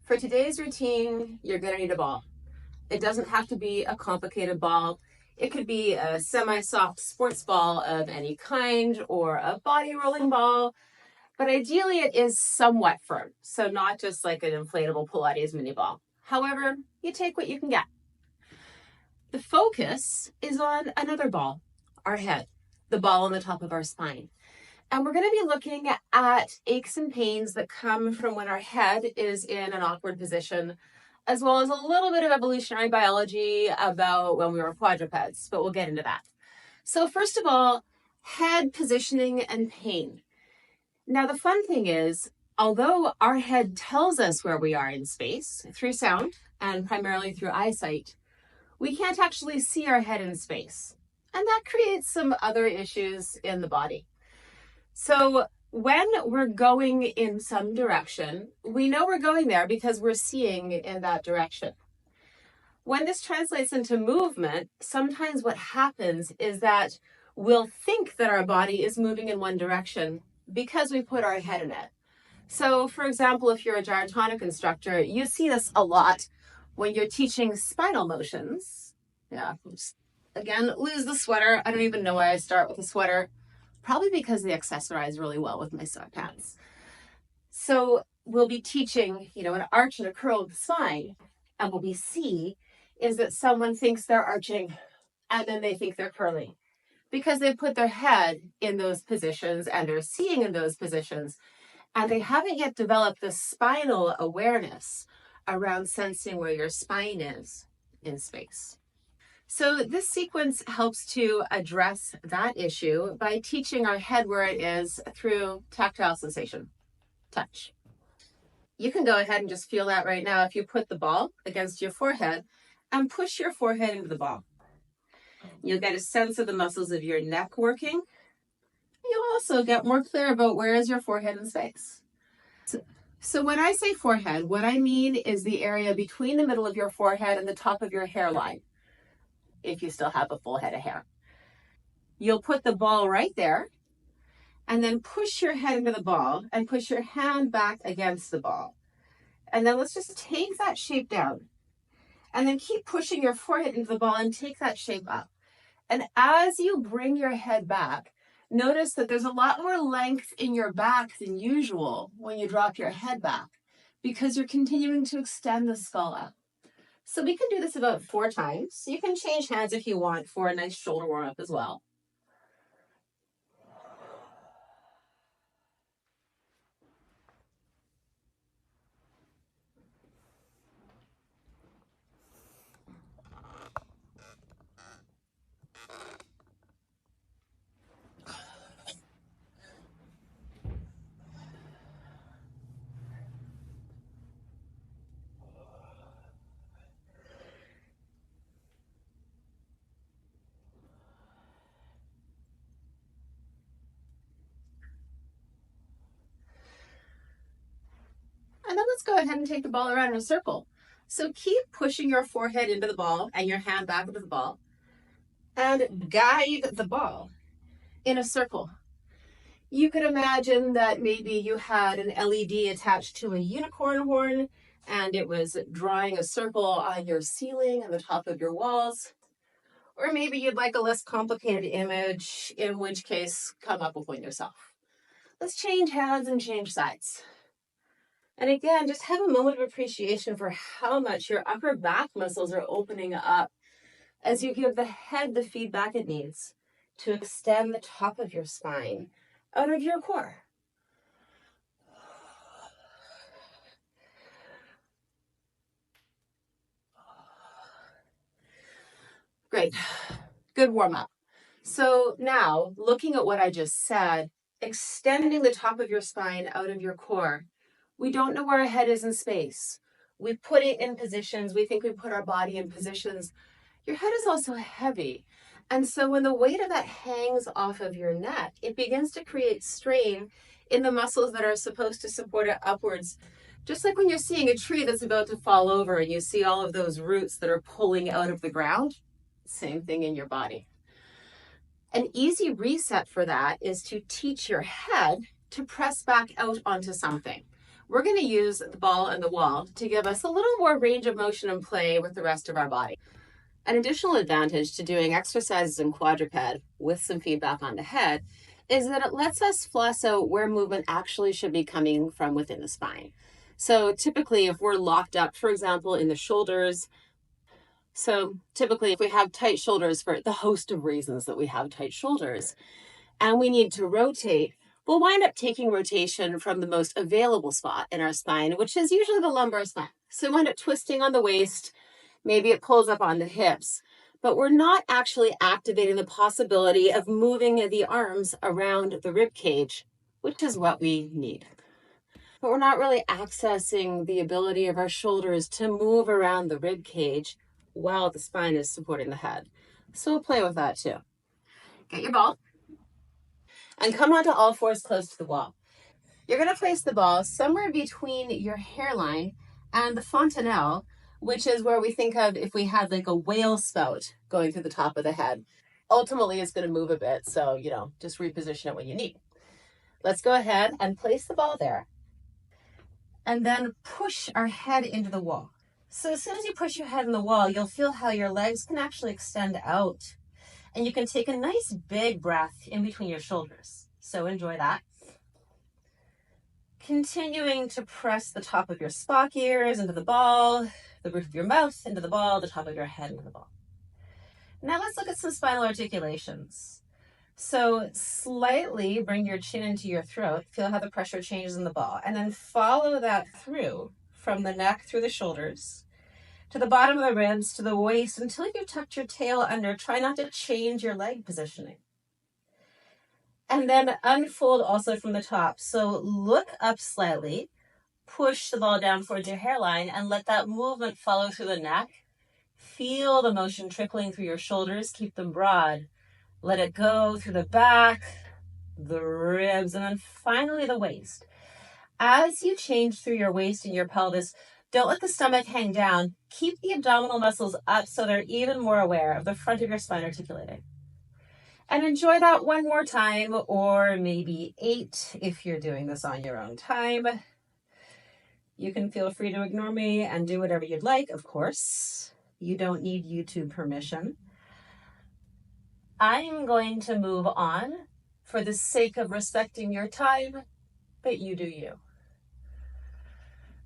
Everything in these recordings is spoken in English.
For today's routine, you're going to need a ball. It doesn't have to be a complicated ball. It could be a semi-soft sports ball of any kind or a body rolling ball, but ideally it is somewhat firm, so not just like an inflatable Pilates mini ball. However, you take what you can get. The focus is on another ball, our head, the ball on the top of our spine. And we're going to be looking at aches and pains that come from when our head is in an awkward position, as well as a little bit of evolutionary biology about when we were quadrupeds, but we'll get into that. So first of all, head positioning and pain. Now, the fun thing is, although our head tells us where we are in space through sound and primarily through eyesight, we can't actually see our head in space. And that creates some other issues in the body. So when we're going in some direction, we know we're going there because we're seeing in that direction. When this translates into movement, sometimes what happens is that we'll think that our body is moving in one direction because we put our head in it. So for example, if you're a gyrotonic instructor, you see this a lot when you're teaching spinal motions. Yeah, again, lose the sweater. I don't even know why I start with a sweater. Probably because they accessorize really well with my sweatpants. So we'll be teaching, an arch and a curl of the spine. And what we see is that someone thinks they're arching and then they think they're curling because they put their head in those positions and they're seeing in those positions. And they haven't yet developed the spinal awareness around sensing where your spine is in space. So this sequence helps to address that issue by teaching our head where it is through tactile sensation, touch. You can go ahead and just feel that right now if you put the ball against your forehead and push your forehead into the ball. You'll get a sense of the muscles of your neck working. You'll also get more clear about where is your forehead in space. So when I say forehead, what I mean is the area between the middle of your forehead and the top of your hairline, if you still have a full head of hair. You'll put the ball right there and then push your head into the ball and push your hand back against the ball. And then let's just take that shape down and then keep pushing your forehead into the ball and take that shape up. And as you bring your head back, notice that there's a lot more length in your back than usual when you drop your head back because you're continuing to extend the skull up. So we can do this about 4 times. You can change hands if you want for a nice shoulder warm up as well. And then let's go ahead and take the ball around in a circle. So keep pushing your forehead into the ball and your hand back into the ball and guide the ball in a circle. You could imagine that maybe you had an LED attached to a unicorn horn and it was drawing a circle on your ceiling and the top of your walls. Or maybe you'd like a less complicated image, in which case, come up with one yourself. Let's change hands and change sides. And again, just have a moment of appreciation for how much your upper back muscles are opening up as you give the head the feedback it needs to extend the top of your spine out of your core. Great. Good warm up. So now, looking at what I just said, extending the top of your spine out of your core. We don't know where our head is in space. We put it in positions. We think we put our body in positions. Your head is also heavy. And so when the weight of that hangs off of your neck, it begins to create strain in the muscles that are supposed to support it upwards. Just like when you're seeing a tree that's about to fall over and you see all of those roots that are pulling out of the ground, same thing in your body. An easy reset for that is to teach your head to press back out onto something. we're going to use the ball and the wall to give us a little more range of motion and play with the rest of our body. An additional advantage to doing exercises in quadruped with some feedback on the head is that it lets us flush out where movement actually should be coming from within the spine. So typically if we're locked up, for example, in the shoulders, so typically if we have tight shoulders for the host of reasons that we have tight shoulders and we need to rotate, we'll wind up taking rotation from the most available spot in our spine, which is usually the lumbar spine. So we wind up twisting on the waist. Maybe it pulls up on the hips, but we're not actually activating the possibility of moving the arms around the rib cage, which is what we need. But we're not really accessing the ability of our shoulders to move around the rib cage while the spine is supporting the head. So we'll play with that too. Get your ball and come onto all fours close to the wall. You're going to place the ball somewhere between your hairline and the fontanelle, which is where we think of if we had like a whale spout going through the top of the head. Ultimately, it's going to move a bit, so, just reposition it when you need. Let's go ahead and place the ball there. And then push our head into the wall. So as soon as you push your head in the wall, you'll feel how your legs can actually extend out. And you can take a nice big breath in between your shoulders. So enjoy that. Continuing to press the top of your Spock ears into the ball, the roof of your mouth into the ball, the top of your head into the ball. Now let's look at some spinal articulations. So slightly bring your chin into your throat, feel how the pressure changes in the ball, and then follow that through from the neck through the shoulders, to the bottom of the ribs, to the waist, until you've tucked your tail under. Try not to change your leg positioning. And then unfold also from the top. So look up slightly, push the ball down towards your hairline, and let that movement follow through the neck. Feel the motion trickling through your shoulders. Keep them broad. Let it go through the back, the ribs, and then finally the waist. As you change through your waist and your pelvis, don't let the stomach hang down. Keep the abdominal muscles up so they're even more aware of the front of your spine articulating. And enjoy that one more time, or maybe 8 if you're doing this on your own time. You can feel free to ignore me and do whatever you'd like, of course. You don't need YouTube permission. I'm going to move on for the sake of respecting your time, but you do you.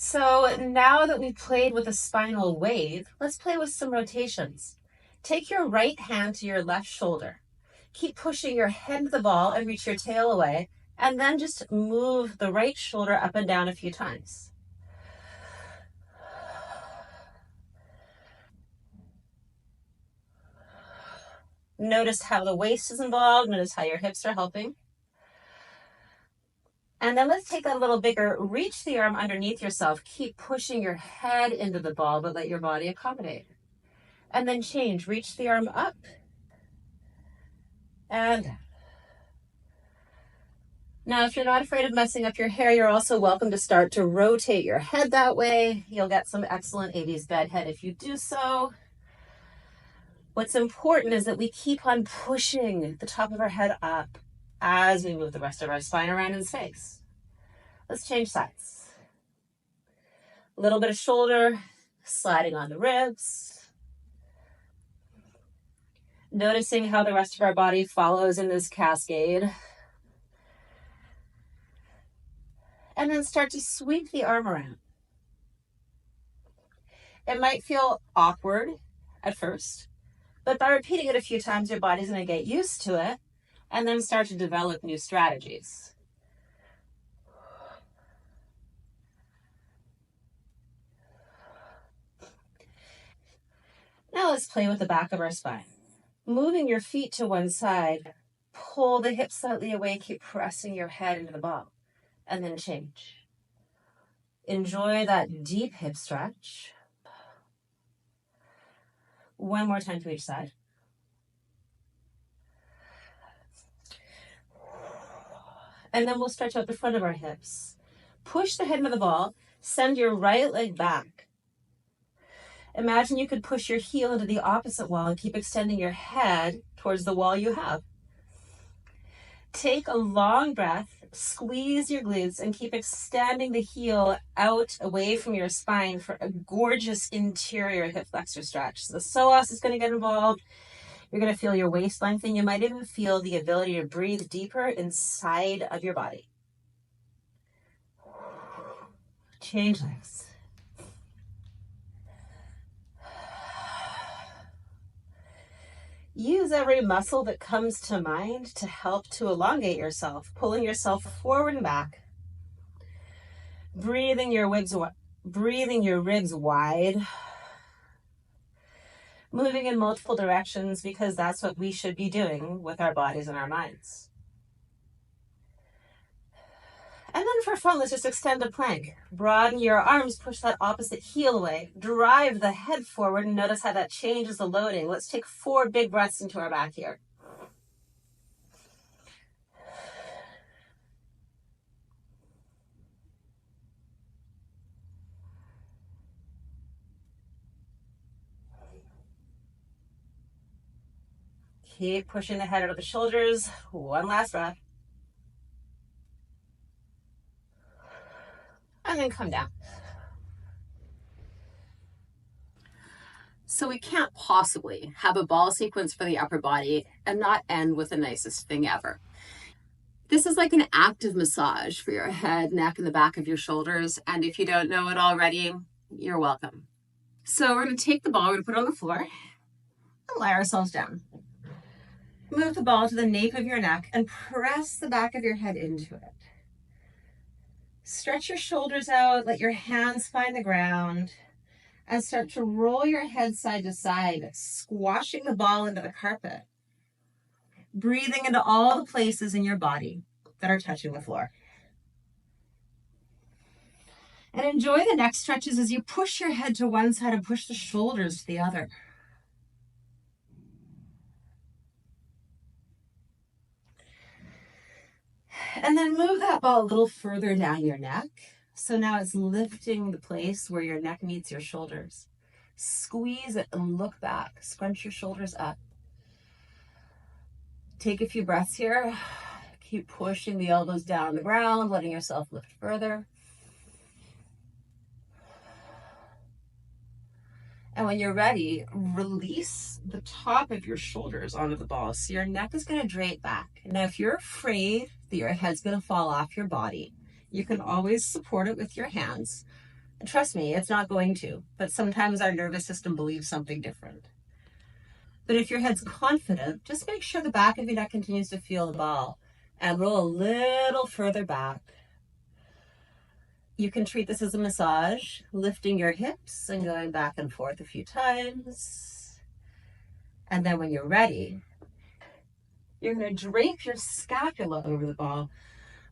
So now that we've played with a spinal wave, let's play with some rotations. Take your right hand to your left shoulder. Keep pushing your head to the ball and reach your tail away, and then just move the right shoulder up and down a few times. Notice how the waist is involved. Notice how your hips are helping. And then let's take that a little bigger. Reach the arm underneath yourself. Keep pushing your head into the ball, but let your body accommodate. And then change. Reach the arm up. And now, if you're not afraid of messing up your hair, you're also welcome to start to rotate your head that way. You'll get some excellent 80s bedhead if you do so. What's important is that we keep on pushing the top of our head up as we move the rest of our spine around in space. Let's change sides. A little bit of shoulder, sliding on the ribs. Noticing how the rest of our body follows in this cascade. And then start to sweep the arm around. It might feel awkward at first, but by repeating it a few times, your body's going to get used to it and then start to develop new strategies. Now let's play with the back of our spine. Moving your feet to one side, pull the hips slightly away, keep pressing your head into the ball, and then change. Enjoy that deep hip stretch. One more time to each side. And then we'll stretch out the front of our hips. Push the head into the ball, send your right leg back. Imagine you could push your heel into the opposite wall and keep extending your head towards the wall you have. Take a long breath Squeeze your glutes and keep extending the heel out away from your spine for a gorgeous interior hip flexor stretch. So the psoas is going to get involved. You're going to feel your waist lengthen. You might even feel the ability to breathe deeper inside of your body. Change legs. Use every muscle that comes to mind to help to elongate yourself, pulling yourself forward and back. Breathing your ribs wide. Moving in multiple directions because that's what we should be doing with our bodies and our minds. And then for fun, let's just extend a plank. Broaden your arms, push that opposite heel away. Drive the head forward and notice how that changes the loading. Let's take 4 big breaths into our back here. Keep pushing the head out of the shoulders. One last breath. And then come down. So we can't possibly have a ball sequence for the upper body and not end with the nicest thing ever. This is like an active massage for your head, neck, and the back of your shoulders. And if you don't know it already, you're welcome. So we're going to take the ball, we're going to put it on the floor and lie ourselves down. Move the ball to the nape of your neck and press the back of your head into it. Stretch your shoulders out, let your hands find the ground, and start to roll your head side to side, squashing the ball into the carpet. Breathing into all the places in your body that are touching the floor. And enjoy the neck stretches as you push your head to one side and push the shoulders to the other. And then move that ball a little further down your neck. So now it's lifting the place where your neck meets your shoulders. Squeeze it and look back. Scrunch your shoulders up. Take a few breaths here. Keep pushing the elbows down the ground, letting yourself lift further. And when you're ready, release the top of your shoulders onto the ball. So your neck is going to drape back. Now, if you're afraid that your head's going to fall off your body, you can always support it with your hands. And trust me, it's not going to. But sometimes our nervous system believes something different. But if your head's confident, just make sure the back of your neck continues to feel the ball. And roll a little further back. You can treat this as a massage, lifting your hips and going back and forth a few times. And then when you're ready, you're going to drape your scapula over the ball,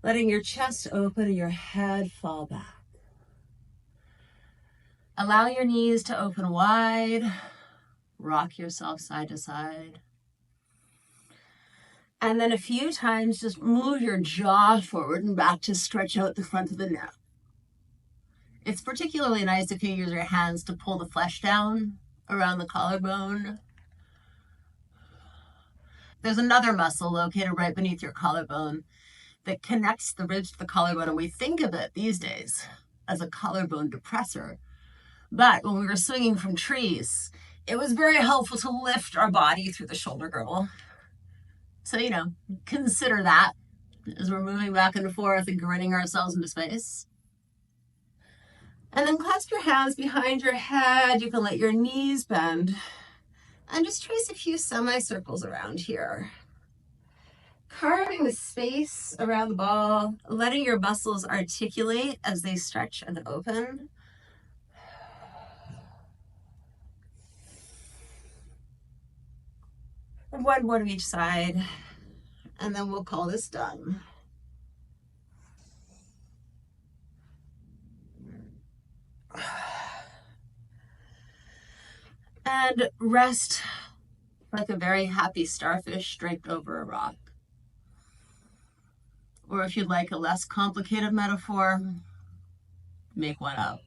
letting your chest open and your head fall back. Allow your knees to open wide. Rock yourself side to side. And then a few times, just move your jaw forward and back to stretch out the front of the neck. It's particularly nice if you use your hands to pull the flesh down around the collarbone. There's another muscle located right beneath your collarbone that connects the ribs to the collarbone, and we think of it these days as a collarbone depressor. But when we were swinging from trees, it was very helpful to lift our body through the shoulder girdle. So, consider that as we're moving back and forth and grinning ourselves into space. And then clasp your hands behind your head. You can let your knees bend. And just trace a few semicircles around here. Carving the space around the ball, letting your muscles articulate as they stretch and open. One more to each side. And then we'll call this done. And rest like a very happy starfish draped over a rock. Or if you'd like a less complicated metaphor, make one up.